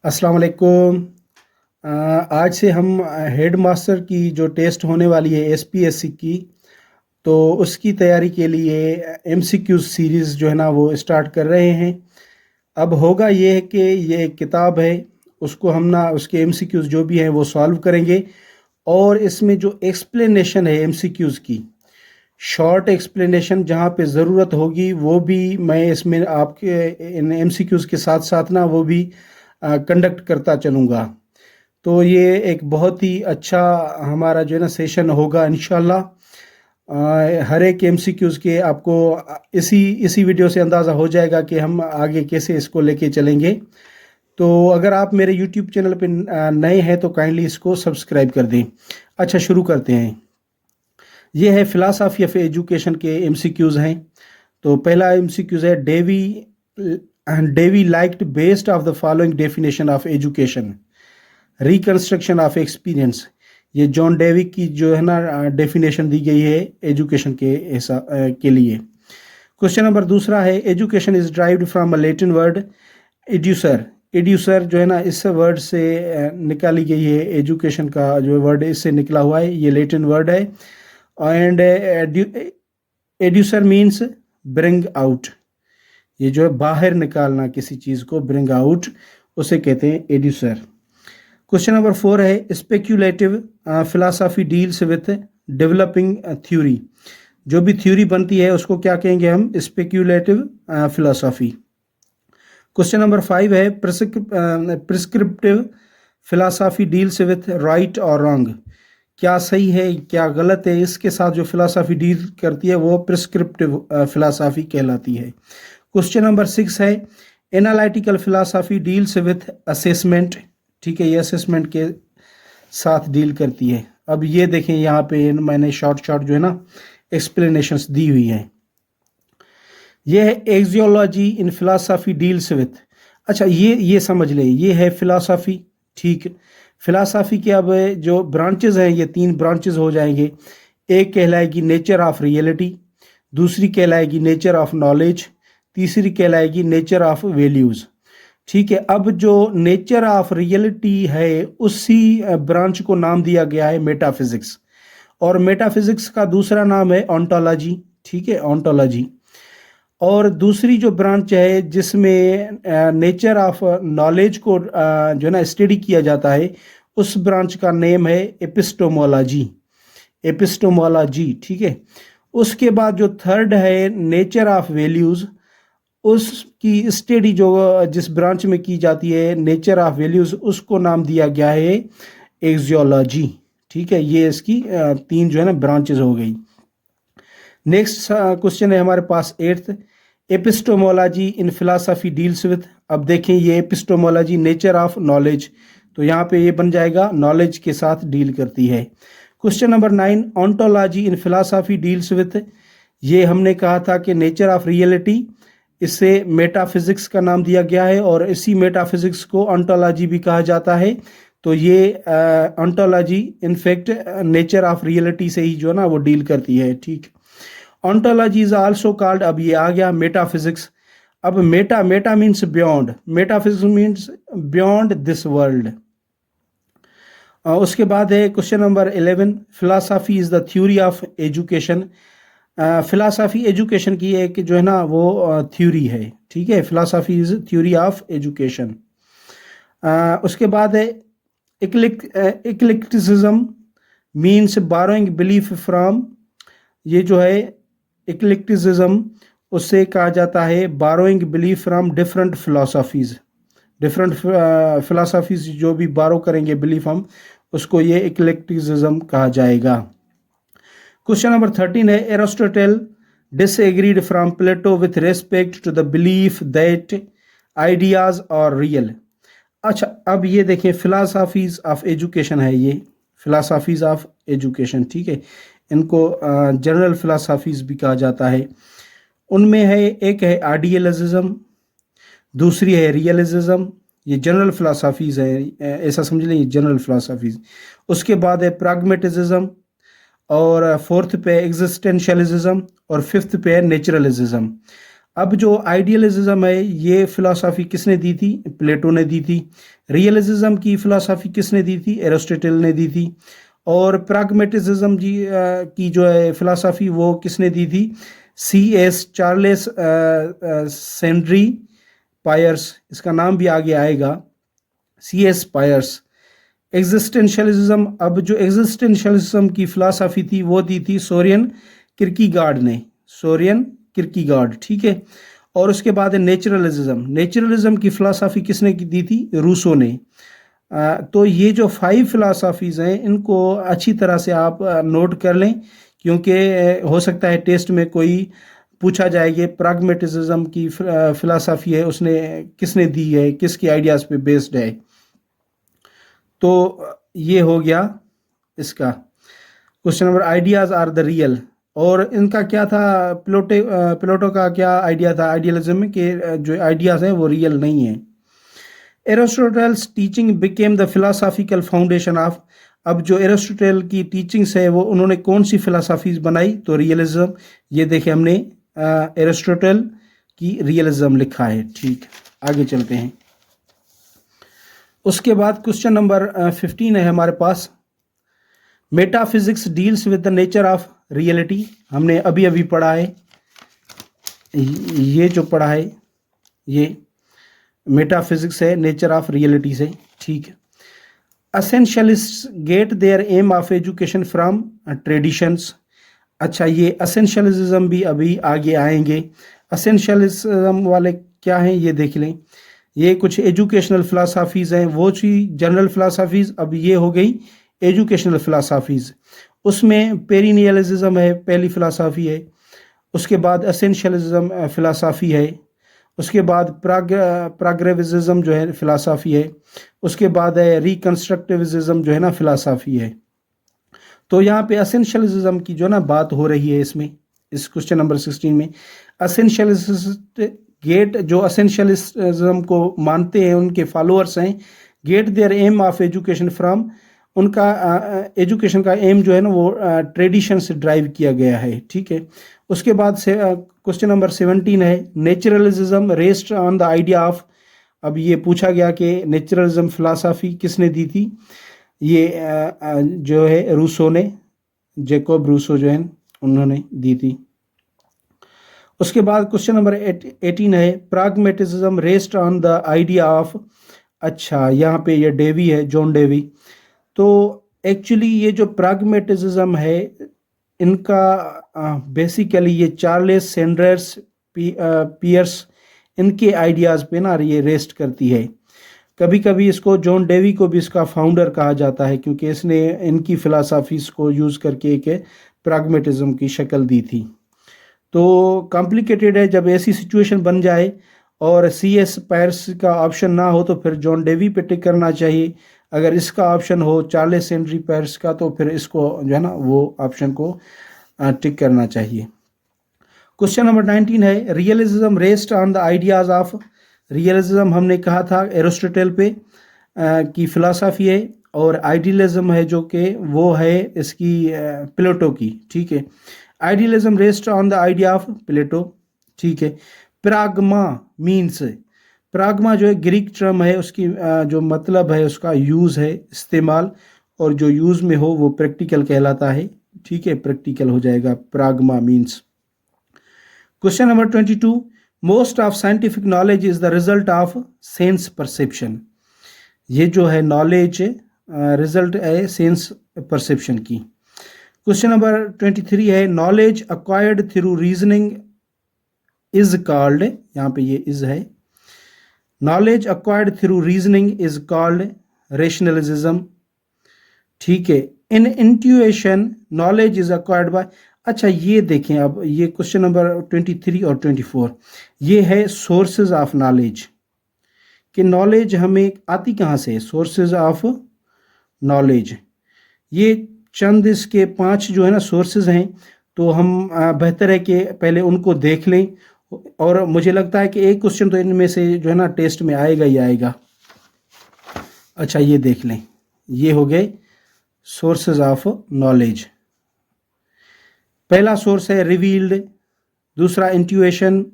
अस्सलाम वालेकुम। आज से हम हेड मास्टर की जो टेस्ट होने वाली है एसपीएससी की, तो उसकी तैयारी के लिए एमसीक्यू सीरीज़ जो है ना वो स्टार्ट कर रहे हैं। अब होगा ये है कि ये एक किताब है, उसको हम ना उसके एमसीक्यूज़ जो भी हैं वो सॉल्व करेंगे। और इसमें जो एक्सप्लेनेशन है एमसीक्यूज़ की, शॉर्ट एक्सप्लेनेशन जहाँ पे ज़रूरत होगी वो भी मैं इसमें आपके इन एमसीक्यूज़ के साथ साथ ना वो भी कंडक्ट करता चलूँगा। तो ये एक बहुत ही अच्छा हमारा जो है ना सेशन होगा इंशाल्लाह। हर एक एमसीक्यूज़ के आपको इसी इसी वीडियो से अंदाज़ा हो जाएगा कि हम आगे कैसे इसको लेके चलेंगे। तो अगर आप मेरे यूट्यूब चैनल पे नए हैं तो काइंडली इसको सब्सक्राइब कर दें। अच्छा, शुरू करते हैं। ये है फिलासफी ऑफ एजुकेशन के एमसीक्यूज़ हैं। तो पहला एमसीक्यूज़ है, Dewey liked based of the following definition of education, reconstruction of experience. ये जॉन डेवी की जो है ना डेफिनेशन दी गई है एजुकेशन के लिए। क्वेश्चन नंबर दूसरा है, education is derived from a Latin word educere. Educere जो है ना इस वर्ड से निकाली गई है। एजुकेशन का जो वर्ड है इससे निकला हुआ है, ये लैटिन वर्ड है। And educere means bring out. ये जो है बाहर निकालना किसी चीज़ को, ब्रिंग आउट, उसे कहते हैं एड्यूसर। क्वेश्चन नंबर 4 है, speculative philosophy deals with developing theory. जो भी थ्योरी बनती है उसको क्या कहेंगे हम, स्पेक्यूलेटिव फिलासफी। क्वेश्चन नंबर 5 है, prescriptive philosophy deals with right और रॉन्ग। क्या सही है क्या गलत है, इसके साथ जो फिलासफी डील करती है वो प्रिस्क्रिप्टिव फिलासफी कहलाती है। क्वेश्चन नंबर 6 है, analytical philosophy deals with assessment. ठीक है, ये असेसमेंट के साथ डील करती है। अब ये देखें यहाँ पे मैंने शॉर्ट जो है ना एक्सप्लेनेशंस दी हुई हैं। ये है axiology in philosophy deals with. अच्छा, ये समझ लें, ये है फिलासफी। ठीक, फिलासफी के अब जो ब्रांचेस हैं ये 3 ब्रांचेस हो जाएंगे। एक कहलाएगी नेचर ऑफ रियलिटी, दूसरी कहलाएगी नेचर ऑफ नॉलेज, तीसरी कहलाएगी नेचर ऑफ वैल्यूज़। ठीक है, अब जो नेचर ऑफ रियलिटी है उसी ब्रांच को नाम दिया गया है मेटाफिजिक्स, और मेटाफिजिक्स का दूसरा नाम है ऑन्टोलॉजी। ठीक है, ऑन्टोलॉजी। और दूसरी जो ब्रांच है जिसमें नेचर ऑफ नॉलेज को जो है ना स्टडी किया जाता है, उस ब्रांच का नेम है एपिस्टोमोलॉजी। एपिस्टोमोलॉजी, ठीक है। उसके बाद जो थर्ड है नेचर ऑफ वैल्यूज़, उसकी स्टडी जो जिस ब्रांच में की जाती है नेचर ऑफ वैल्यूज़, उसको नाम दिया गया है एक्सियोलॉजी। ठीक है, ये इसकी 3 जो है ना ब्रांचेस हो गई। नेक्स्ट क्वेश्चन है हमारे पास 8th, epistemology in philosophy deals with. अब देखें ये एपिस्टोमोलॉजी नेचर ऑफ नॉलेज, तो यहाँ पे ये बन जाएगा नॉलेज के साथ डील करती है। Question number 9, ontology in philosophy deals with. ये हमने कहा था कि नेचर ऑफ रियलिटी, इससे मेटाफिजिक्स का नाम दिया गया है और इसी मेटाफिजिक्स को ऑन्टोलॉजी भी कहा जाता है। तो ये ontology in fact nature of reality से ही जो है ना वो डील करती है। ठीक, ऑन्टोलॉजी इज आल्सो कॉल्ड, अब ये आ गया मेटाफिजिक्स। अब Meta means beyond, metaphysics means beyond this world. उसके बाद है question number 11, philosophy is the theory of education. Philosophy education की एक जो है ना वो थ्योरी है। ठीक है, philosophy is theory of education. उसके बाद है इक्लेक्टिसिज्म मीन्स बारोइंग बिलीफ फ्रॉम। ये जो है इक्लेक्टिसिज्म, उससे कहा जाता है burrowing belief from different philosophies. Different philosophies जो भी बारो करेंगे बिलीफ हम, उसको ये इक्लेक्टिसिज्म कहा जाएगा। क्वेश्चन नंबर 13 है, Aristotle disagreed from Plato with respect to the belief that ideas are real. अच्छा, अब ये देखें फिलासफीज ऑफ एजुकेशन है, ये फिलासफीज ऑफ एजुकेशन। ठीक है, इनको जनरल फिलासफीज भी कहा जाता है। उनमें है, एक है आइडियलिज्म, दूसरी है रियलिज्म। ये जनरल फिलासफीज है, ऐसा समझ लें, ये जनरल फिलासफीज। उसके बाद है प्रैग्मेटिज्म, और फोर्थ पे एग्जिस्टेंशियलिज्म, और फिफ्थ पे है नेचुरलिज्म। अब जो आइडियलिज्म है ये फिलॉसफी किसने दी थी? प्लेटो ने दी थी। रियलिज्म की फिलॉसफी किसने दी थी? एरिस्टोटल ने दी थी। और प्रैग्मेटिज्म की जो है फिलॉसफी वो किसने दी थी? C.S. चार्लेस सेंड्री पायर्स, इसका नाम भी आगे आएगा, C.S. पायर्स। एग्जिस्टेंशियलिज्म, अब जो एग्जिस्टेंशियलिज्म की फिलॉसफी थी वो दी थी सोरेन किरकीगार्ड ने, सोरेन किरकीगार्ड, ठीक है। और उसके बाद है नेचुरलिज्म। नेचुरलिज्म की फिलॉसफी किसने दी थी? रूसो ने। तो ये जो 5 फिलॉसफीज़ हैं इनको अच्छी तरह से आप नोट कर लें, क्योंकि हो सकता है टेस्ट में कोई पूछा जाए कि प्रैग्मेटिज्म की फिलॉसफी है उसने किसने दी है, किसकी आइडियाज़ पे बेस्ड है। तो ये हो गया इसका question number. Ideas are the real. और इनका क्या था, प्लेटो का क्या आइडिया था आइडियलिज्म में, कि जो आइडियाज़ हैं वो रियल नहीं है। Aristotle's teaching became the philosophical foundation of. अब जो एरिस्टोटल की टीचिंग्स है वो उन्होंने कौन सी फिलोसफीज बनाई? तो रियलिज्म। ये देखे हमने एरिस्टोटल की रियलिज्म लिखा है, ठीक। आगे चलते हैं। उसके बाद क्वेश्चन नंबर 15 है हमारे पास। Metaphysics deals with the nature of reality. हमने अभी अभी पढ़ा है, ये जो पढ़ा है ये मेटाफिजिक्स है नेचर ऑफ रियलिटी से, ठीक है। Essentialist get their aim of education from traditions. अच्छा, ये असेंशियलिज्म भी अभी आगे आएंगे। असेंशियलिज्म वाले क्या हैं ये देख लें। ये कुछ एजुकेशनल फिलासफीज़ हैं, वो चीज जनरल फिलासफीज़, अब ये हो गई एजुकेशनल फिलासफीज़। उसमें पेरिनियलिज्म है, पहली फिलासफी है। उसके बाद असेंशियलिज्म फिलासफी है। उसके बाद प्राग्रेविज्म जो है फिलासफी है। उसके बाद है रिकन्स्ट्रक्टिविज्म जो है ना फिलासफी है। तो यहाँ पे असेंशियलिज्म की जो ना बात हो रही है इसमें, इस क्वेश्चन नंबर 16 में। असेंशियलिस्ट गेट, जो असेंशियलिज्म को मानते हैं उनके फॉलोअर्स हैं, get their aim of education from, उनका एजुकेशन का एम जो है ना वो ट्रेडिशन से ड्राइव किया गया है, ठीक है। उसके बाद से क्वेश्चन नंबर 17 है, naturalism raised on the idea of. अब ये पूछा गया कि नेचुरलिज्म फिलासफी किसने दी थी? ये जो है रूसो ने, जैकोब रूसो जो है उन्होंने दी थी। उसके बाद क्वेश्चन नंबर 18 है, pragmatism raised on the idea of. अच्छा, यहाँ पे ये डेवी है, जॉन डेवी। तो एक्चुअली ये जो प्रैग्मेटिज्म है इनका बेसिकली ये चार्लेस सैंडर्स पियर्स, इनके आइडियाज़ पे ना ये रेस्ट करती है। कभी कभी इसको जॉन डेवी को भी इसका फाउंडर कहा जाता है, क्योंकि इसने इनकी फिलासफीज को यूज़ करके एक प्रैग्मेटिज्म की शक्ल दी थी। तो कॉम्प्लिकेटेड है, जब ऐसी सिचुएशन बन जाए और C.S. पायर्स का ऑप्शन ना हो तो फिर जॉन डेवी पे टिक करना चाहिए। अगर इसका ऑप्शन हो चार्लेस हेनरी पायर्स का तो फिर इसको जो है ना वो ऑप्शन को टिक करना चाहिए। क्वेश्चन नंबर 19 है, realism raised on the ideas of. Realism हमने कहा था एरिस्टोटल पे की फिलॉसफी है, और आइडियलिज्म है जो कि वो है इसकी प्लेटो की, ठीक है। Idealism rests on the idea of Plato, ठीक है। प्राग्मा मीन्स, प्राग्मा जो है ग्रीक टर्म है, उसकी जो मतलब है उसका यूज़ है, इस्तेमाल, और जो यूज़ में हो वो प्रैक्टिकल कहलाता है, ठीक है। प्रैक्टिकल हो जाएगा pragma means. Question number 22, most of scientific knowledge is the result of sense perception. ये जो है नॉलेज रिजल्ट है सेंस परसेप्शन की। क्वेश्चन नंबर 23 है, knowledge acquired through reasoning is called, यहाँ पे ये इज है, knowledge acquired through reasoning is called rationalism, ठीक है। इन इंट्यूएशन नॉलेज इज अक्वायर्ड बाय। अच्छा, ये देखें, अब ये क्वेश्चन नंबर 23 और 24 ये है सोर्सेज ऑफ नॉलेज, कि नॉलेज हमें आती कहाँ से, सोर्सेज ऑफ नॉलेज। ये चंद इसके 5 जो है ना सोर्सेज हैं, तो हम बेहतर है कि पहले उनको देख लें, और मुझे लगता है कि एक क्वेश्चन तो इनमें से जो है ना टेस्ट में आएगा ही आएगा। अच्छा, ये देख लें, ये हो गए सोर्सेज ऑफ नॉलेज। पहला सोर्स है रिवील्ड, दूसरा इंट्यूएशन,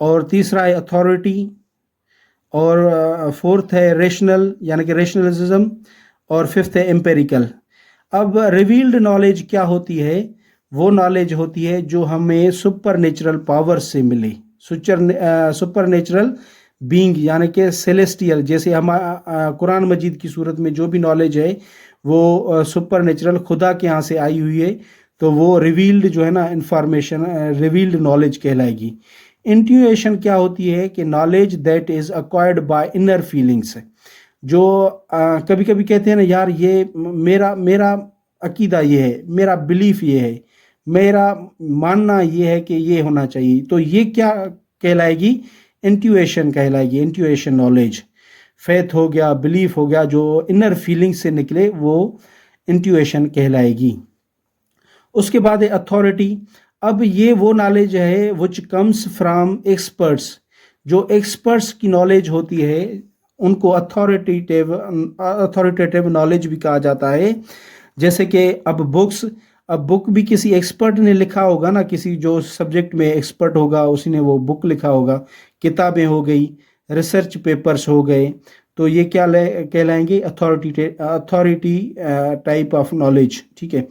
और तीसरा है अथॉरिटी, और फोर्थ है रेशनल यानी कि रेशनलिज्म, और फिफ्थ है एम्पेरिकल। अब रिवील्ड नॉलेज क्या होती है? वो नॉलेज होती है जो हमें सुपर नेचुरल पावर से मिले, सुपर नेचुरल बीइंग यानी कि सेलेस्टियल। जैसे हम कुरान मजीद की सूरत में जो भी नॉलेज है वो सुपर नेचुरल खुदा के यहाँ से आई हुई है, तो वो रिवील्ड जो है ना इंफॉर्मेशन, रिवील्ड नॉलेज कहलाएगी। इंट्यूएशन क्या होती है कि knowledge that is acquired bye inner feelings, जो कभी कभी कहते हैं ना यार ये मेरा मेरा अकीदा ये है, मेरा बिलीफ ये है, मेरा मानना ये है कि ये होना चाहिए, तो ये क्या कहलाएगी? इंट्यूएशन कहलाएगी, इंट्यूएशन नॉलेज। फेथ हो गया, बिलीफ हो गया, जो इनर फीलिंग से निकले वो इंट्यूएशन कहलाएगी। उसके बाद है अथॉरिटी। अब ये वो नॉलेज है विच कम्स फ्रॉम एक्सपर्ट्स, जो एक्सपर्ट्स की नॉलेज होती है उनको अथॉरिटेटिव नॉलेज भी कहा जाता है। जैसे कि अब बुक भी किसी एक्सपर्ट ने लिखा होगा ना, किसी जो सब्जेक्ट में एक्सपर्ट होगा उसी ने वो बुक लिखा होगा। किताबें हो गई, रिसर्च पेपर्स हो गए, तो ये क्या कहलाएंगे? अथॉरिटी टाइप ऑफ नॉलेज, ठीक है।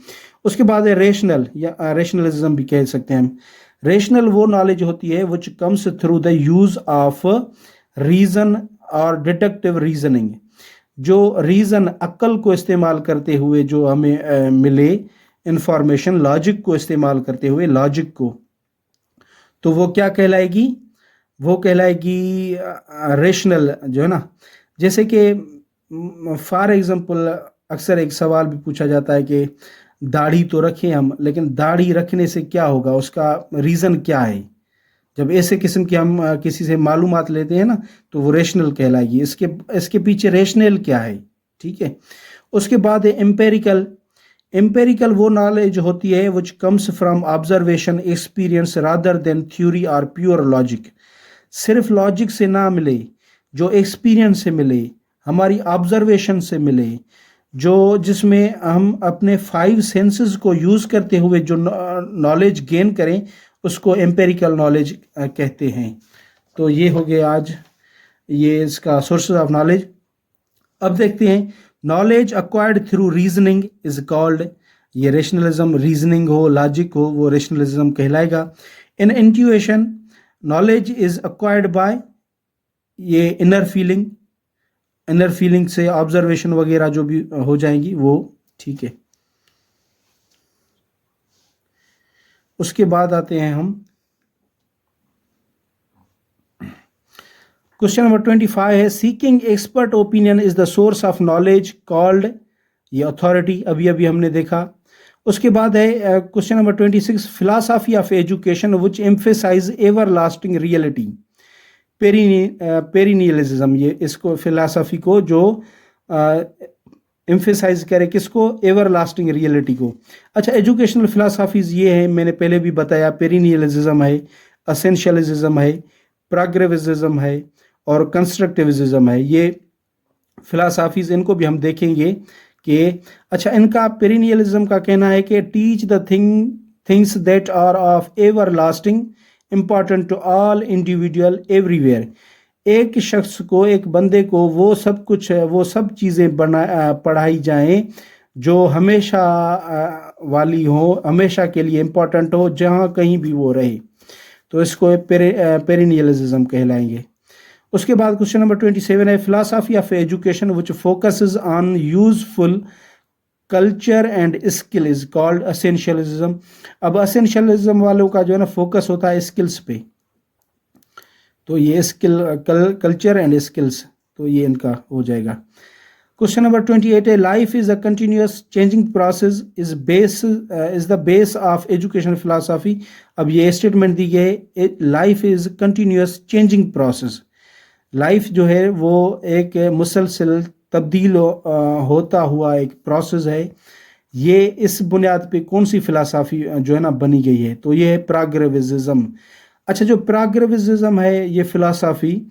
उसके बाद है रेशनल या रेशनलिज्म भी कह सकते हैं हम। रेशनल वो नॉलेज होती है which comes through the use of reason और डिडक्टिव रीजनिंग, जो रीजन अक्ल को इस्तेमाल करते हुए जो हमें मिले इंफॉर्मेशन, लॉजिक को इस्तेमाल करते हुए लॉजिक को, तो वो क्या कहलाएगी? वो कहलाएगी रेशनल जो है ना। जैसे कि फॉर एग्जांपल अक्सर एक सवाल भी पूछा जाता है कि दाढ़ी तो रखें हम, लेकिन दाढ़ी रखने से क्या होगा, उसका रीज़न क्या है? जब ऐसे किस्म की हम किसी से मालूमात लेते हैं ना, तो वो रेशनल कहलाएगी। इसके इसके पीछे रेशनल क्या है, ठीक है। उसके बाद है एम्पेरिकल। एम्पेरिकल वो नॉलेज होती है which comes from observation, experience rather than theory और प्योर लॉजिक। सिर्फ लॉजिक से ना मिले, जो एक्सपीरियंस से मिले, हमारी ऑब्जर्वेशन से मिले, जो जिसमें हम अपने 5 सेंसेस को यूज़ करते हुए जो नॉलेज गेन करें, उसको एम्पेरिकल नॉलेज कहते हैं। तो ये हो गया आज ये इसका सोर्सेज ऑफ नॉलेज। अब देखते हैं knowledge acquired through reasoning is called, ये रेशनलिज्म, रीजनिंग हो, लॉजिक हो, वो रेशनलिज्म कहलाएगा। इन इंट्यूएशन नॉलेज इज अक्वायर्ड बाय ये इनर फीलिंग, इनर फीलिंग से ऑब्जर्वेशन वगैरह जो भी हो जाएंगी वो, ठीक है। उसके बाद आते हैं हम क्वेश्चन नंबर 25 है seeking expert opinion is the source of knowledge called, ये अथॉरिटी अभी अभी हमने देखा। उसके बाद है question number 26 philosophy of education which emphasise ever lasting reality, perennialism, ये इसको फिलॉसफी को जो एम्फेसाइज करे किसको? एवर लास्टिंग रियलिटी को। अच्छा, एजुकेशनल फिलॉसफीज ये है, मैंने पहले भी बताया, पेरिनियलिज्म है, असेंशियलिज्म है, प्रोग्रेसिविज्म है और कंस्ट्रक्टिविज्म है। ये फिलॉसफीज, इनको भी हम देखेंगे कि अच्छा, इनका पेरिनियलिज्म का कहना है कि teach the things that are of ever lasting important to all individual everywhere. एक शख्स को, एक बंदे को वो सब कुछ, वो सब चीज़ें पढ़ाई जाएं जो हमेशा वाली हो, हमेशा के लिए इम्पॉर्टेंट हो, जहाँ कहीं भी वो रहे, तो इसको पेरिनियलिज्म कहलाएंगे। उसके बाद क्वेश्चन नंबर 27 है philosophy of education which focuses on useful culture and skill is called essentialism. अब असेंशियलिज्म वालों का जो है ना फोकस होता है स्किल्स पे, तो ये स्किल, कल्चर एंड स्किल्स, तो ये इनका हो जाएगा। क्वेश्चन नंबर 28 है life is a continuous changing process is the base of education philosophy. अब ये स्टेटमेंट दी गई है, life is continuous changing process. Life जो है वो एक मुसलसल तब्दील होता हुआ एक प्रोसेस है। ये इस बुनियाद पे कौन सी फिलॉसफी जो है ना बनी गई है? तो ये है प्राग्रेविज्म। अच्छा, जो प्राग्रेविज्म है ये फिलॉसफी,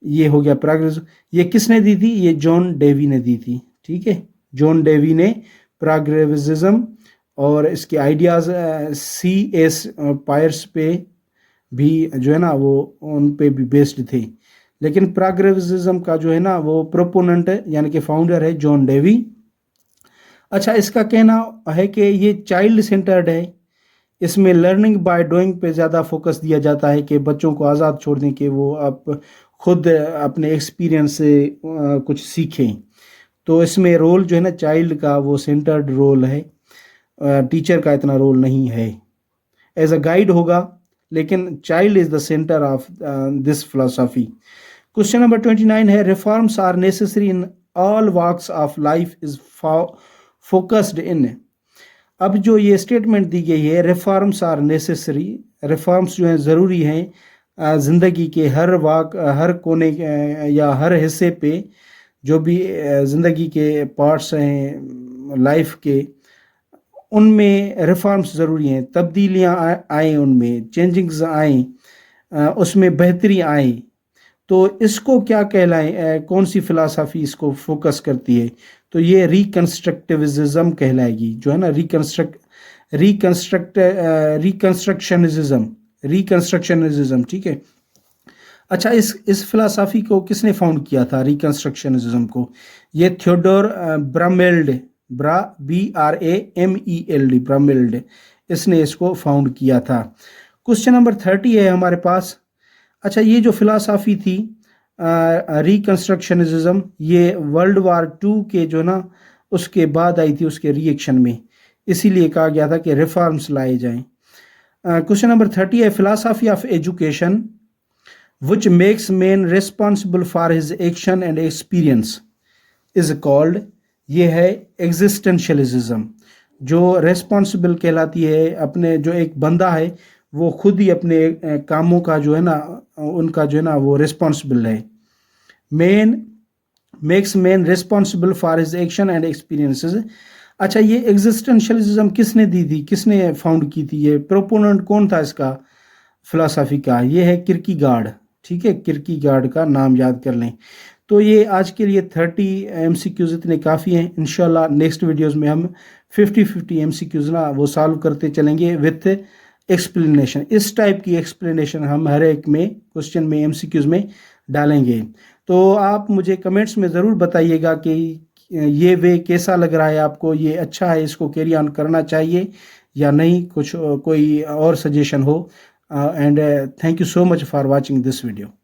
ये हो गया प्राग्रेविज्म, ये किसने दी थी? ये जॉन डेवी ने दी थी, ठीक है। जॉन डेवी ने प्राग्रेविज्म और इसके आइडियाज़ C.S. पायर्स पे भी जो है ना वो उन पे भी बेस्ड थे। लेकिन प्रोग्रेसिज्म का जो है ना वो प्रोपोनेंट यानी कि फाउंडर है जॉन डेवी। अच्छा, इसका कहना है कि ये चाइल्ड सेंटर्ड है, इसमें लर्निंग बाय डूइंग पे ज़्यादा फोकस दिया जाता है कि बच्चों को आज़ाद छोड़ दें कि वो आप खुद अपने एक्सपीरियंस से कुछ सीखें। तो इसमें रोल जो है ना चाइल्ड का वो सेंटर्ड रोल है, टीचर का इतना रोल नहीं है। एज अ गाइड होगा, लेकिन child is the centre of this philosophy. Question number 29 है, reforms are necessary in all walks of life is focused in. अब जो ये स्टेटमेंट दी गई है, रिफॉर्म्स आर नेसेसरी, रिफॉर्म्स जो हैं ज़रूरी हैं ज़िंदगी के हर हर कोने या हर हिस्से पे, जो भी ज़िंदगी के पार्ट्स हैं लाइफ के, उनमें रिफॉर्म्स ज़रूरी हैं। तब्दीलियाँ आए, उनमें चेंजिंग्स आए, उसमें बेहतरी आए। तो इसको क्या कहलाए, कौन सी फिलासफ़ी इसको फोकस करती है? तो ये रिकन्स्ट्रक्टिविज्म कहलाएगी, जो है ना रिकन्स्ट्रक्शनिज्म, ठीक है। अच्छा, इस फिलासफ़ी को किसने फाउंड किया था, रिकन्स्ट्रक्शनिज्म को? ये थियोडोर ब्रामेल्ड, BRAMELD, ब्रामेल्ड, इसने इसको फाउंड किया था। क्वेश्चन नंबर 30 है हमारे पास। अच्छा, ये जो फिलासफ़ी थी रिकन्स्ट्रक्शनिज्म, ये वर्ल्ड वार 2 के जो ना उसके बाद आई थी, उसके रिएक्शन में, इसीलिए कहा गया था कि रिफॉर्म्स लाए जाएं। क्वेश्चन नंबर 30 है, philosophy of education which makes man responsible for his action and experience is called, ये है एग्जिस्टेंशियलिज्म। जो रेस्पॉन्सिबल कहलाती है, अपने जो एक बंदा है वो खुद ही अपने कामों का जो है ना उनका जो है ना वो रिस्पॉन्सिबल है। Man makes man responsible for his action and experiences. अच्छा, ये एग्जिस्टेंशियलिज्म किसने दी थी, किसने फाउंड की थी? ये प्रोपोनेंट कौन था इसका फिलासफी का? ये है किरकीगार्ड, ठीक है, किरकीगार्ड का नाम याद कर लें। तो ये आज के लिए 30 MCQs इतने काफ़ी हैं। इंशाल्लाह नेक्स्ट वीडियोस में हम 50 MCQs ना वो सॉल्व करते चलेंगे विथ एक्सप्लेनेशन। इस टाइप की एक्सप्लेनेशन हम हर एक में क्वेश्चन में MCQs में डालेंगे। तो आप मुझे कमेंट्स में ज़रूर बताइएगा कि ये वे कैसा लग रहा है आपको, ये अच्छा है, इसको कैरी ऑन करना चाहिए या नहीं, कुछ कोई और सजेशन हो। And thank you so much for watching this video.